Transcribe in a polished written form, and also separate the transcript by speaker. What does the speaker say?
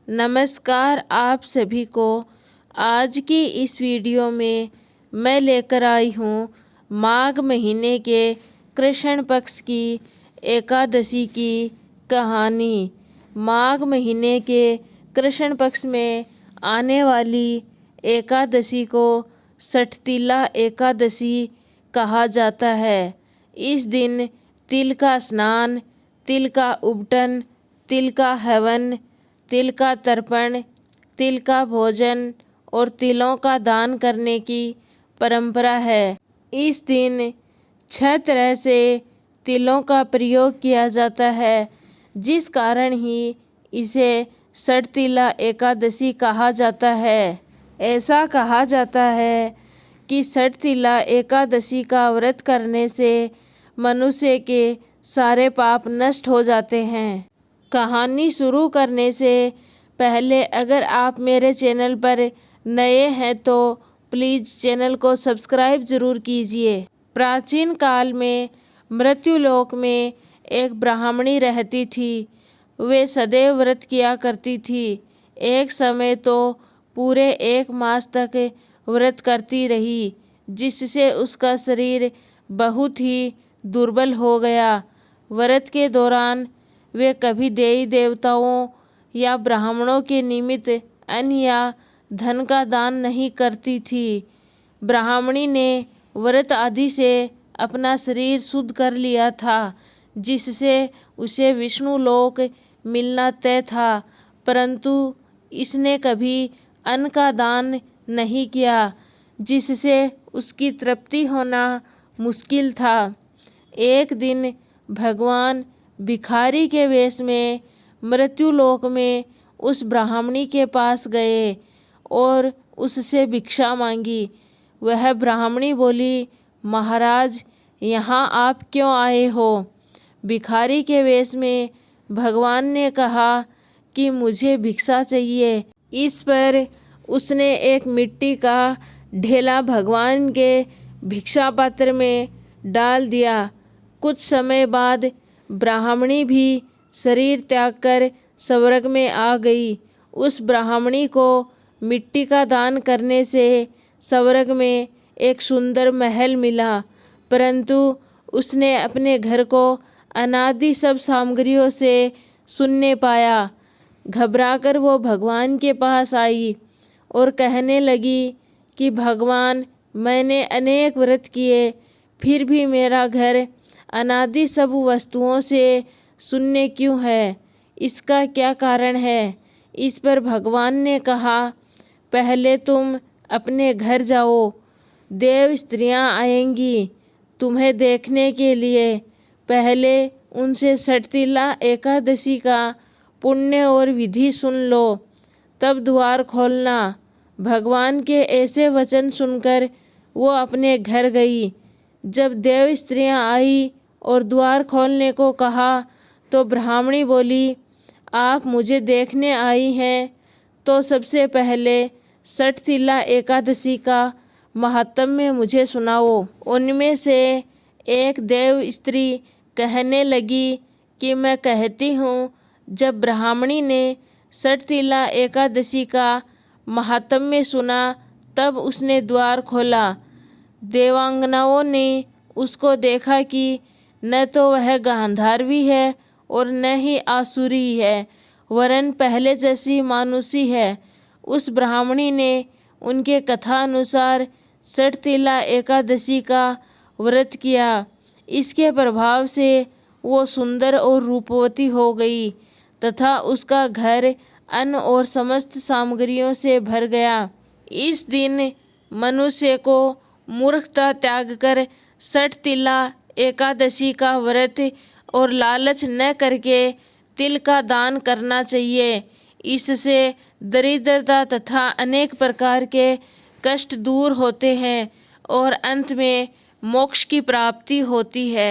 Speaker 1: नमस्कार आप सभी को। आज की इस वीडियो में मैं लेकर आई हूँ माघ महीने के कृष्ण पक्ष की एकादशी की कहानी। माघ महीने के कृष्ण पक्ष में आने वाली एकादशी को सठतीला एकादशी कहा जाता है। इस दिन तिल का स्नान, तिल का उबटन, तिल का हवन, तिल का तर्पण, तिल का भोजन और तिलों का दान करने की परंपरा है। इस दिन 6 तरह से तिलों का प्रयोग किया जाता है, जिस कारण ही इसे सठतीला एकादशी कहा जाता है। ऐसा कहा जाता है कि सठतीला एकादशी का व्रत करने से मनुष्य के सारे पाप नष्ट हो जाते हैं। कहानी शुरू करने से पहले अगर आप मेरे चैनल पर नए हैं तो प्लीज़ चैनल को सब्सक्राइब ज़रूर कीजिए। प्राचीन काल में मृत्युलोक में एक ब्राह्मणी रहती थी। वे सदैव व्रत किया करती थी। एक समय तो पूरे 1 मास तक व्रत करती रही, जिससे उसका शरीर बहुत ही दुर्बल हो गया। व्रत के दौरान वे कभी देवी देवताओं या ब्राह्मणों के निमित्त अन्न या धन का दान नहीं करती थी। ब्राह्मणी ने व्रत आदि से अपना शरीर शुद्ध कर लिया था, जिससे उसे विष्णु लोक मिलना तय था, परंतु इसने कभी अन्न का दान नहीं किया, जिससे उसकी तृप्ति होना मुश्किल था। एक दिन भगवान भिखारी के वेश में मृत्युलोक में उस ब्राह्मणी के पास गए और उससे भिक्षा मांगी। वह ब्राह्मणी बोली, महाराज, यहाँ आप क्यों आए हो? भिखारी के वेश में भगवान ने कहा कि मुझे भिक्षा चाहिए। इस पर उसने एक मिट्टी का ढेला भगवान के भिक्षा पात्र में डाल दिया। कुछ समय बाद ब्राह्मणी भी शरीर त्याग कर स्वर्ग में आ गई। उस ब्राह्मणी को मिट्टी का दान करने से स्वर्ग में एक सुंदर महल मिला, परंतु उसने अपने घर को अनादि सब सामग्रियों से शून्य पाया। घबराकर वो भगवान के पास आई और कहने लगी कि भगवान, मैंने अनेक व्रत किए, फिर भी मेरा घर अनादि सब वस्तुओं से शून्य क्यों है? इसका क्या कारण है? इस पर भगवान ने कहा, पहले तुम अपने घर जाओ, देव स्त्रियां आएंगी तुम्हें देखने के लिए। पहले उनसे सठतीला एकादशी का पुण्य और विधि सुन लो, तब द्वार खोलना। भगवान के ऐसे वचन सुनकर वो अपने घर गई। जब देव स्त्रियां आई और द्वार खोलने को कहा तो ब्राह्मणी बोली, आप मुझे देखने आई हैं तो सबसे पहले सठतीला एकादशी का महात्म्य मुझे सुनाओ। उनमें से एक देव स्त्री कहने लगी कि मैं कहती हूँ। जब ब्राह्मणी ने सठतीला एकादशी का महात्म्य सुना तब उसने द्वार खोला। देवांगनाओं ने उसको देखा कि न तो वह गांधारी है और न ही आसुरी है, वरन पहले जैसी मानुषी है। उस ब्राह्मणी ने उनके कथा अनुसार सठतीला एकादशी का व्रत किया। इसके प्रभाव से वो सुंदर और रूपवती हो गई तथा उसका घर अन्न और समस्त सामग्रियों से भर गया। इस दिन मनुष्य को मूर्खता त्याग कर सठतीला एकादशी का व्रत और लालच न करके तिल का दान करना चाहिए। इससे दरिद्रता तथा अनेक प्रकार के कष्ट दूर होते हैं और अंत में मोक्ष की प्राप्ति होती है।